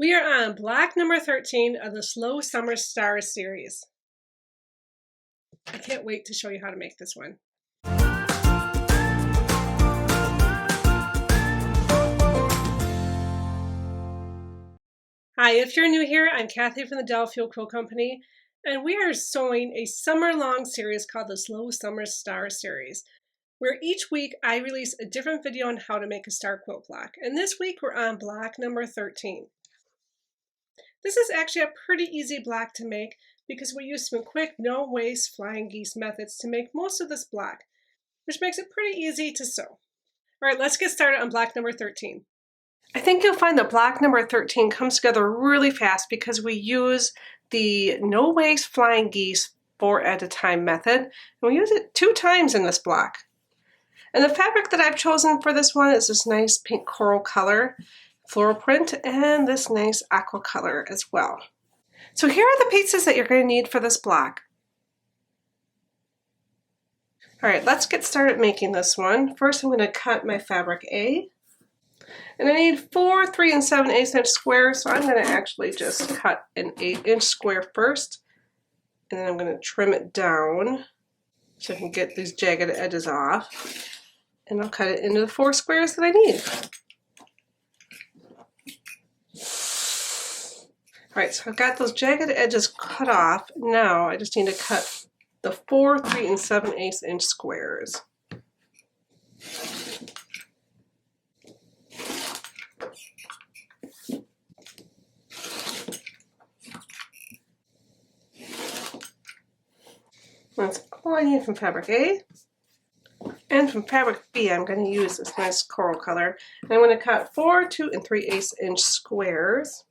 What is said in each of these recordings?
We are on block number 13 of the Slow Summer Stars series. I can't wait to show you how to make this one. Hi, if you're new here, I'm Kathy from the Delafield Quilt Company, and we are sewing a summer-long series called the Slow Summer Stars series, where each week I release a different video on how to make a star quilt block. And this week we're on block number 13. This is actually a pretty easy block to make because we use some quick, no-waste Flying Geese methods to make most of this block, which makes it pretty easy to sew. All right, let's get started on block number 13. I think you'll find that block number 13 comes together really fast because we use the no-waste Flying Geese 4 at a time method, and we use it 2 times in this block. And the fabric that I've chosen for this one is this nice pink coral color floral print and this nice aqua color as well. So here are the pieces that you're going to need for this block. All right, let's get started making this one. First, I'm going to cut my fabric A. And I need 4 3 7/8 inch squares, so I'm going to actually just cut an 8-inch square first. And then I'm going to trim it down so I can get these jagged edges off. And I'll cut it into the 4 squares that I need. Alright, so I've got those jagged edges cut off. Now I just need to cut the 4 3 7/8 inch squares. That's all I need from fabric A. And from fabric B, I'm going to use this nice coral color. And I'm going to cut 4 2 3/8 inch squares.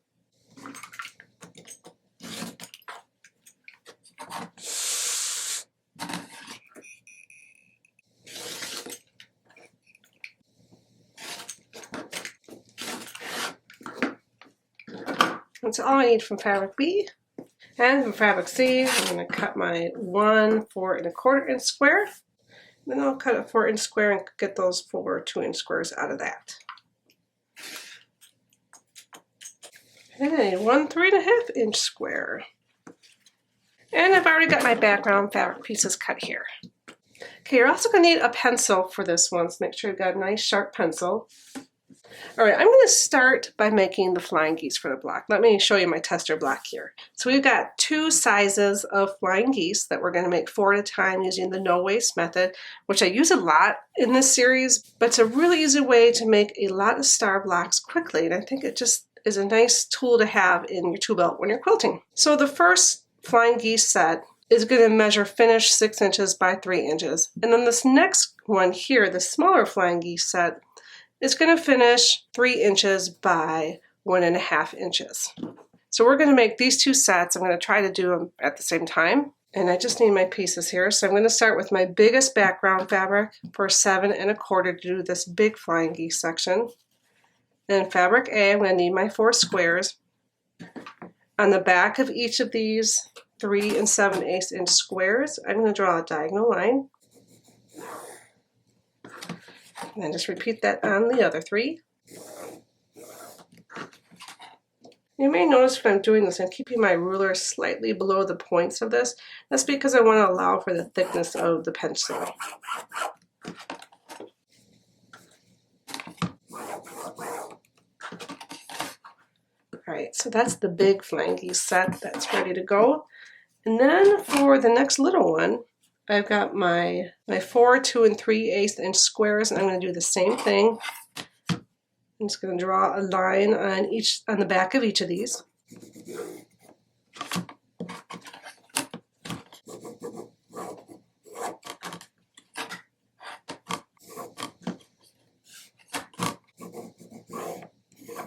That's all I need from fabric B. And from fabric C, I'm going to cut my 1 4 1/4 inch square. Then I'll cut a 4-inch square and get those 4 2-inch squares out of that. And I need 1 3 1/2 inch square. And I've already got my background fabric pieces cut here. Okay, you're also going to need a pencil for this one, so make sure you've got a nice sharp pencil. All right, I'm going to start by making the Flying Geese for the block. Let me show you my tester block here. So we've got 2 sizes of Flying Geese that we're going to make 4 at a time using the no-waste method, which I use a lot in this series, but it's a really easy way to make a lot of star blocks quickly, and I think it just is a nice tool to have in your tool belt when you're quilting. So the first Flying Geese set is going to measure finish 6 inches by 3 inches, and then this next one here, the smaller Flying Geese set, is going to finish 3 inches by 1.5 inches. So we're going to make these 2 sets. I'm going to try to do them at the same time. And I just need my pieces here. So I'm going to start with my biggest background fabric for 7 1/4 to do this big Flying Geese section. Then fabric A, I'm going to need my 4 squares. On the back of each of these 3 7/8 inch squares, I'm going to draw a diagonal line. And then just repeat that on the other 3. You may notice when I'm doing this, I'm keeping my ruler slightly below the points of this. That's because I want to allow for the thickness of the pencil. Alright, so that's the big Flying Geese set that's ready to go. And then for the next little one, I've got my 4 2 3/8 inch squares, and I'm going to do the same thing. I'm just going to draw a line on the back of each of these.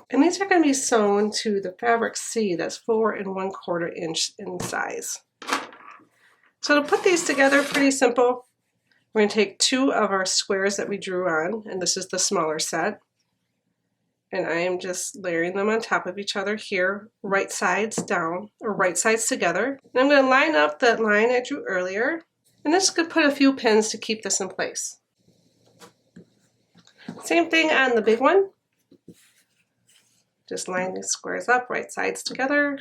And these are going to be sewn to the fabric C, that's 4 1/4 inch in size. So to put these together, pretty simple. We're going to take 2 of our squares that we drew on, and this is the smaller set. And I am just layering them on top of each other here, right sides down, or right sides together. And I'm going to line up that line I drew earlier, and this could put a few pins to keep this in place. Same thing on the big one. Just line these squares up, right sides together,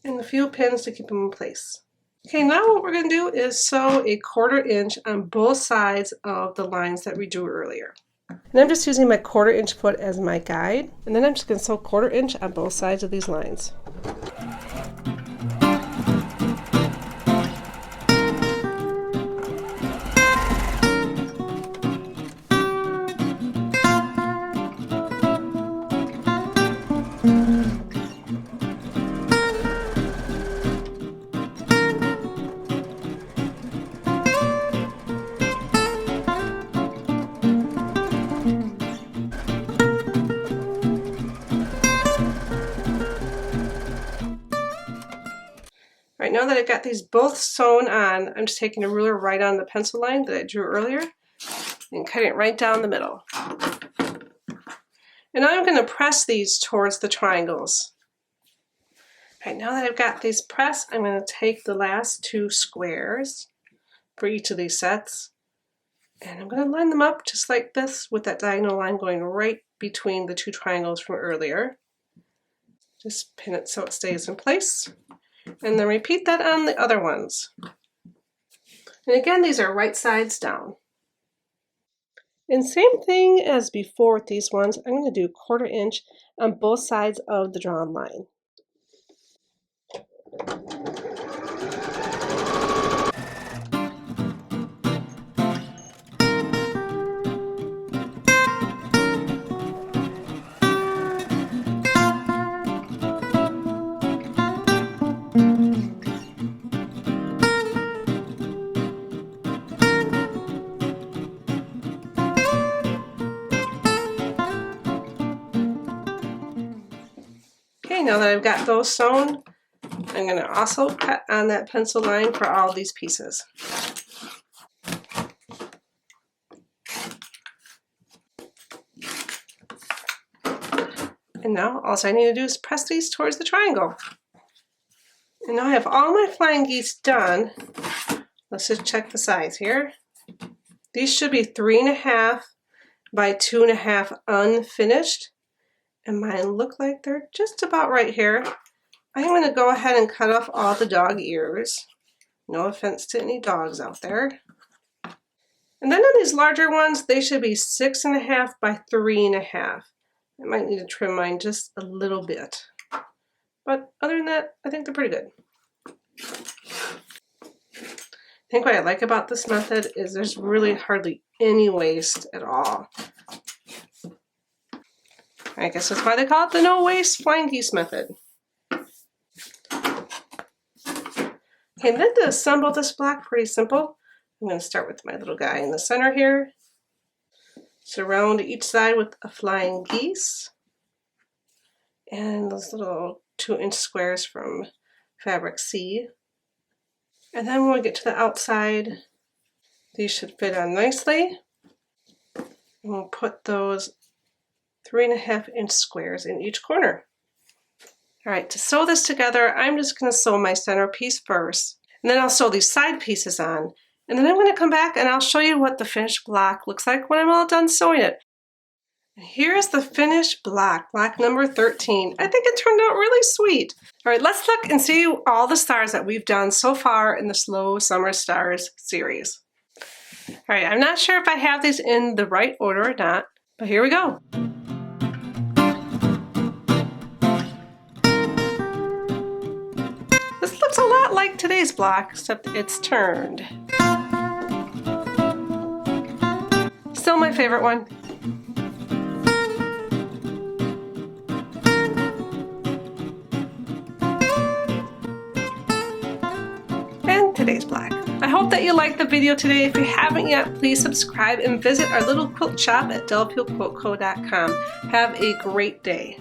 and a few pins to keep them in place. Okay, now what we're going to do is sew a 1/4 inch on both sides of the lines that we drew earlier. And I'm just using my 1/4 inch foot as my guide, and then I'm just going to sew 1/4 inch on both sides of these lines. Right, now that I've got these both sewn on, I'm just taking a ruler right on the pencil line that I drew earlier and cutting it right down the middle. And now I'm going to press these towards the triangles. Right, now that I've got these pressed, I'm going to take the last 2 squares for each of these sets, and I'm going to line them up just like this with that diagonal line going right between the 2 triangles from earlier. Just pin it so it stays in place. And then repeat that on the other ones. And again, these are right sides down. And same thing as before with these ones, I'm going to do 1/4 inch on both sides of the drawn line. Okay, now that I've got those sewn, I'm going to also cut on that pencil line for all these pieces. And now all I need to do is press these towards the triangle. And now I have all my flying geese done. Let's just check the size here. These should be 3.5 by 2.5 unfinished. And mine look like they're just about right here. I'm going to go ahead and cut off all the dog ears. No offense to any dogs out there. And then on these larger ones, they should be 6.5 by 3.5. I might need to trim mine just a little bit. But other than that, I think they're pretty good. I think what I like about this method is there's really hardly any waste at all. I guess that's why they call it the no waste flying geese method. Okay, and then to assemble this block, pretty simple. I'm going to start with my little guy in the center here. Surround each side with a flying geese. And those little 2-inch squares from fabric C. And then when we get to the outside, these should fit on nicely. And we'll put those 3.5-inch squares in each corner. All right, to sew this together, I'm just going to sew my center piece first, and then I'll sew these side pieces on, and then I'm going to come back and I'll show you what the finished block looks like when I'm all done sewing it. Here's the finished block, block number 13. I think it turned out really sweet. All right, let's look and see all the stars that we've done so far in the Slow Summer Stars series. All right, I'm not sure if I have these in the right order or not, but here we go. This looks a lot like today's block, except it's turned. Still my favorite one. And today's block. I hope that you liked the video today. If you haven't yet, please subscribe and visit our little quilt shop at DelaFieldQuiltCo.com. Have a great day.